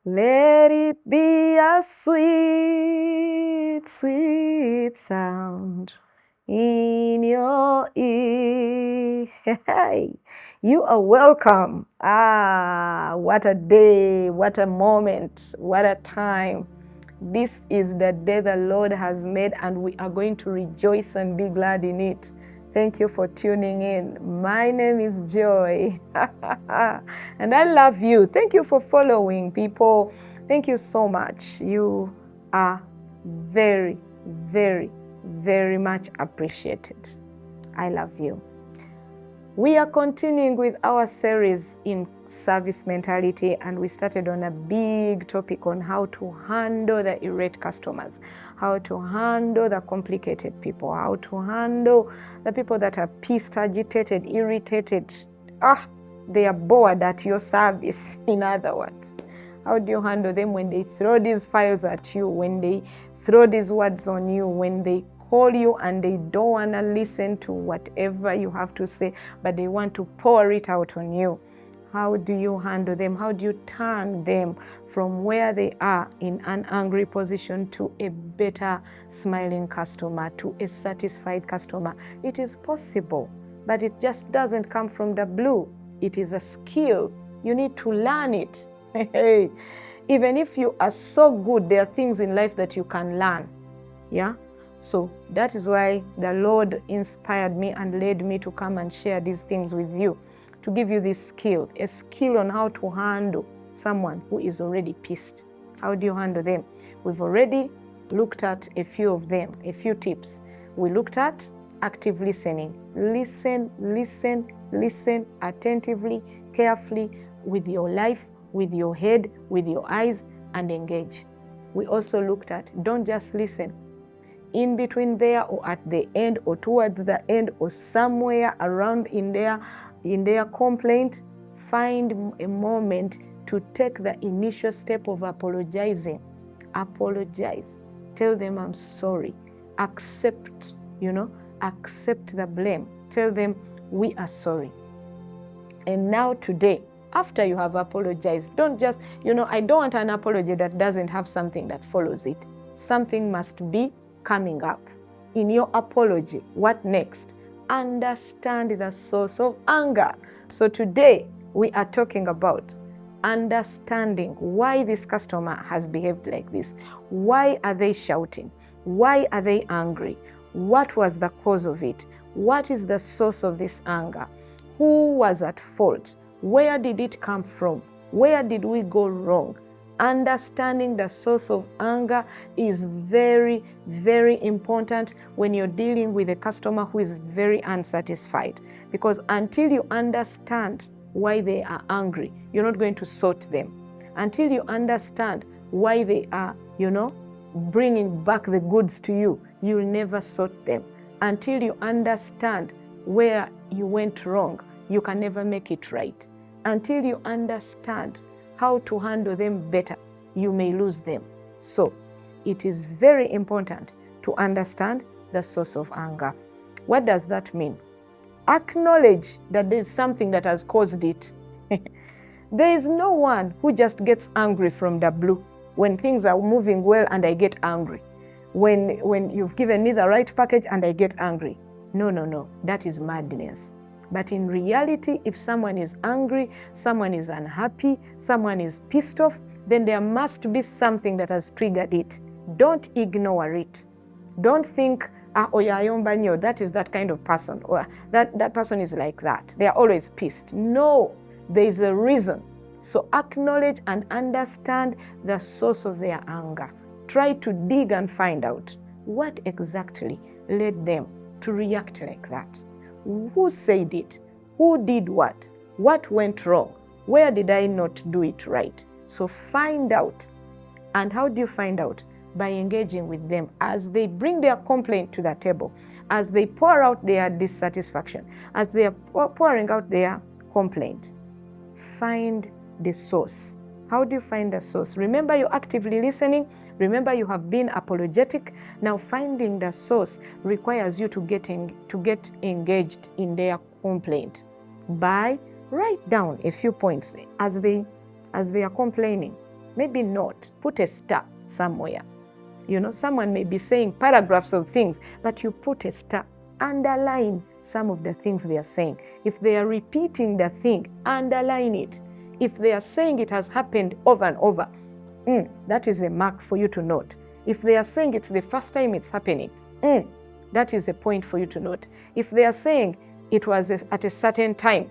Let it be a sweet, sweet sound in your ear. Hey, you are welcome. What a day, what a moment, what a time. This is the day the Lord has made, and we are going to rejoice and be glad in it. Thank you for tuning in. My name is Joy, and I love you. Thank you for following, people. Thank you so much. You are very, very, very much appreciated. I love you. We are continuing with our series in service mentality, and we started on a big topic on how to handle the irate customers, how to handle the complicated people, how to handle the people that are pissed, agitated, irritated. They are bored at your service, in other words. How do you handle them when they throw these files at you, when they throw these words on you, when they call you and they don't want to listen to whatever you have to say, but they want to pour it out on you? How do you handle them? How do you turn them from where they are in an angry position to a better smiling customer, to a satisfied customer? It is possible, but it just doesn't come from the blue. It is a skill. You need to learn it. Even if you are so good, there are things in life that you can learn. Yeah? So that is why the Lord inspired me and led me to come and share these things with you, to give you this skill, a skill on how to handle someone who is already pissed. How do you handle them? We've already looked at a few of them, a few tips. We looked at active listening. Listen, listen, listen attentively, carefully, with your life, with your head, with your eyes, and engage. We also looked at don't just listen. In between there, or at the end, or towards the end, or somewhere around in their complaint, find a moment to take the initial step of apologizing. Apologize. Tell them I'm sorry. Accept, accept the blame. Tell them we are sorry. And now today, after you have apologized, don't just, I don't want an apology that doesn't have something that follows it. Something must be coming up in your apology. What next? Understand the source of anger. So today we are talking about understanding why this customer has behaved like this. Why are they shouting? Why are they angry? What was the cause of it? What is the source of this anger? Who was at fault? Where did it come from? Where did we go wrong? Understanding the source of anger is very, very important when you're dealing with a customer who is very unsatisfied. Because until you understand why they are angry, you're not going to sort them. Until you understand why they are, bringing back the goods to you, you'll never sort them. Until you understand where you went wrong, you can never make it right. Until you understand how to handle them better, you may lose them. So it is very important to understand the source of anger. What does that mean? Acknowledge that there is something that has caused it. There is no one who just gets angry from the blue. When things are moving well and I get angry. When you've given me the right package and I get angry. No. That is madness. But in reality, if someone is angry, someone is unhappy, someone is pissed off, then there must be something that has triggered it. Don't ignore it. Don't think, that is that kind of person, or that person is like that. They are always pissed. No, there is a reason. So acknowledge and understand the source of their anger. Try to dig and find out what exactly led them to react like that. Who said it? Who did what? What went wrong? Where did I not do it right? So find out. And how do you find out? By engaging with them as they bring their complaint to the table, as they pour out their dissatisfaction, as they are pouring out their complaint. Find the source. How do you find the source? Remember, you're actively listening. Remember, you have been apologetic. Now, finding the source requires you to get engaged in their complaint by write down a few points as they are complaining. maybe not. Put a star somewhere. Someone may be saying paragraphs of things, but you put a star. Underline some of the things they are saying. If they are repeating the thing, underline it. If they are saying it has happened over and over, that is a mark for you to note. If they are saying it's the first time it's happening, that is a point for you to note. If they are saying it was at a certain time,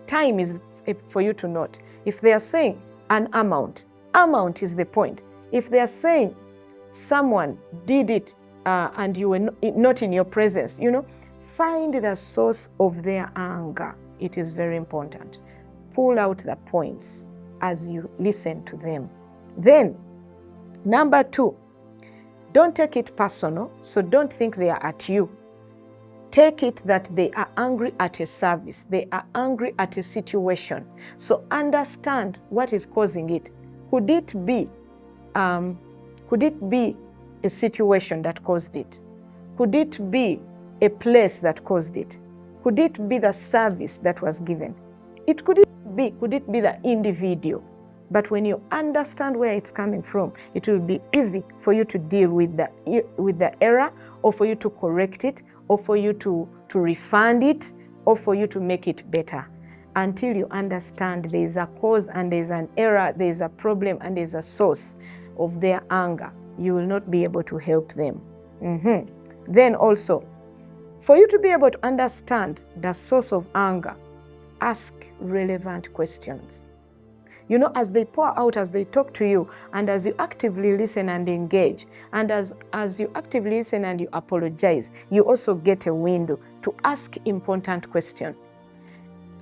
time is for you to note. If they are saying an amount is the point. If they are saying someone did it and you were not in your presence, find the source of their anger. It is very important. Pull out the points as you listen to them. Then, number 2, don't take it personal, so don't think they are at you. Take it that they are angry at a service. They are angry at a situation. So understand what is causing it. Could it be a situation that caused it? Could it be a place that caused it? Could it be the service that was given? Could it be the individual? But when you understand where it's coming from, it will be easy for you to deal with the error, or for you to correct it, or for you to refund it, or for you to make it better. Until you understand there is a cause and there is an error, there is a problem and there is a source of their anger, you will not be able to help them. Then also, for you to be able to understand the source of anger, ask relevant questions. As they pour out, as they talk to you, and as you actively listen and engage, and as you actively listen and you apologize, you also get a window to ask important questions.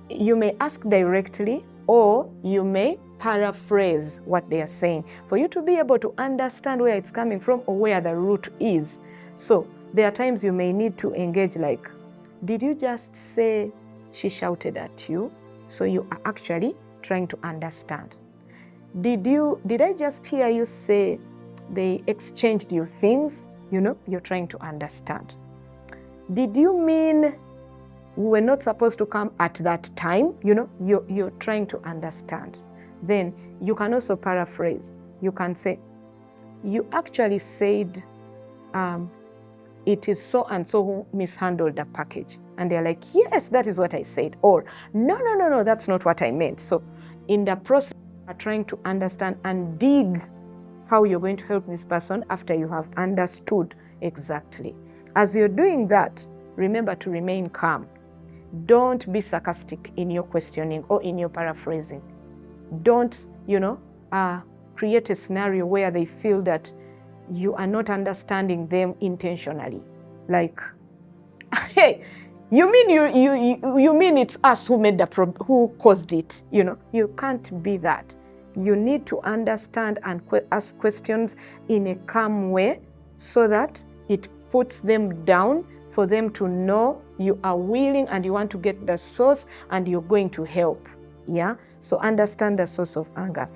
You may ask directly, or you may paraphrase what they are saying for you to be able to understand where it's coming from or where the root is. So there are times you may need to engage like, did you just say she shouted at you? So you are actually trying to understand. Did I just hear you say they exchanged you things? You're trying to understand. Did you mean we were not supposed to come at that time? You're trying to understand. Then you can also paraphrase. You can say, you actually said it is so and so who mishandled the package. And they're like, yes, that is what I said. Or, no, that's not what I meant. So in the process, you are trying to understand and dig how you're going to help this person after you have understood exactly. As you're doing that, remember to remain calm. Don't be sarcastic in your questioning or in your paraphrasing. Don't, create a scenario where they feel that you are not understanding them intentionally. Like, hey, you mean it's us who made who caused it? You can't be that. You need to understand and ask questions in a calm way so that it puts them down, for them to know you are willing and you want to get the source and you're going to help. Yeah? So understand the source of anger.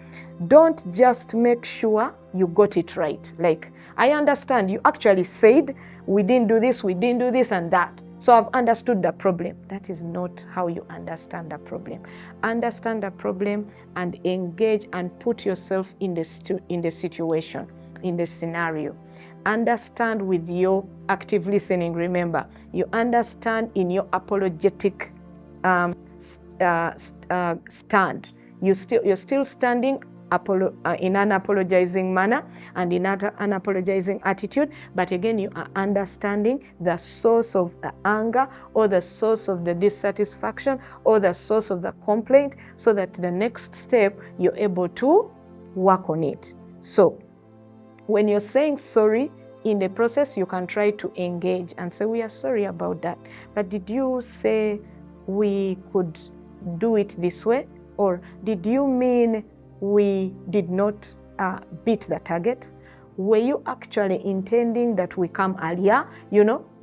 Don't just make sure you got it right. Like, I understand you actually said we didn't do this and that, so I've understood the problem. That is not how you understand the problem. Understand the problem and engage and put yourself in the situation, in the scenario. Understand with your active listening. Remember, you understand in your apologetic stand. You're still standing in an apologizing manner and in an apologizing attitude, but again you are understanding the source of the anger or the source of the dissatisfaction or the source of the complaint, so that the next step you're able to work on it. So when you're saying sorry, in the process you can try to engage and say, we are sorry about that, but did you say we could do it this way? Or did you mean we did not beat the target? Were you actually intending that we come earlier?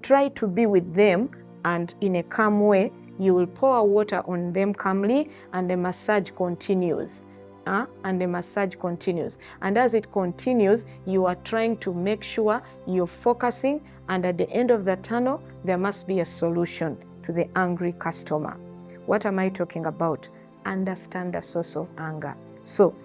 Try to be with them, and in a calm way, you will pour water on them calmly, and the massage continues. And as it continues, you are trying to make sure you're focusing, and at the end of the tunnel, there must be a solution to the angry customer. What am I talking about? Understand the source of anger. So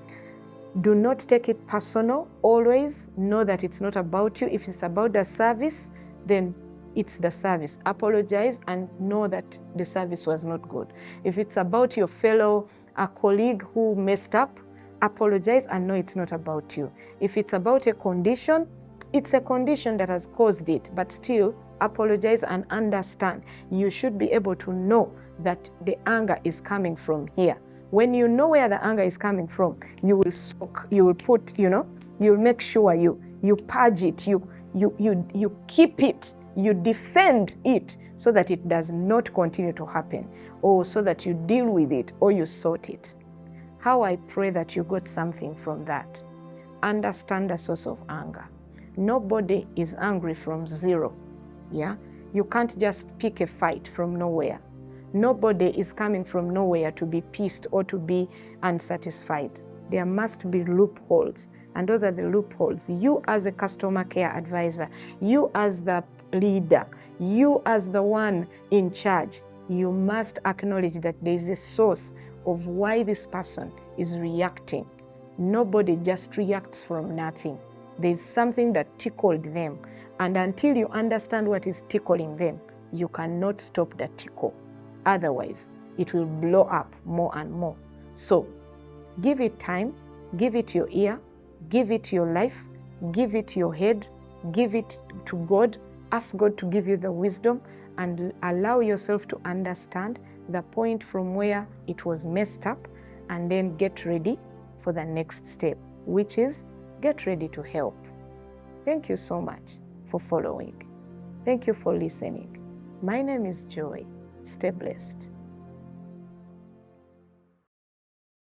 Do not take it personal. Always know that it's not about you. If it's about the service, then it's the service. Apologize and know that the service was not good. If it's about your fellow colleague who messed up, apologize and know it's not about you. If it's about a condition, it's a condition that has caused it, but still apologize and understand. You should be able to know that the anger is coming from here. When you know where the anger is coming from, you will soak, you will put, you'll make sure you purge it, you keep it, you defend it so that it does not continue to happen, or so that you deal with it or you sort it. How I pray that you got something from that. Understand the source of anger. Nobody is angry from zero. Yeah? You can't just pick a fight from nowhere. Nobody is coming from nowhere to be pissed or to be unsatisfied. There must be loopholes, and those are the loopholes. You as a customer care advisor, you as the leader, you as the one in charge, you must acknowledge that there is a source of why this person is reacting. Nobody just reacts from nothing. There's something that tickled them, and until you understand what is tickling them, you cannot stop the tickle. Otherwise, it will blow up more and more. So, give it time, give it your ear, give it your life, give it your head, give it to God. Ask God to give you the wisdom and allow yourself to understand the point from where it was messed up, and then get ready for the next step, which is get ready to help. Thank you so much for following. Thank you for listening. My name is Joy. Stay blessed.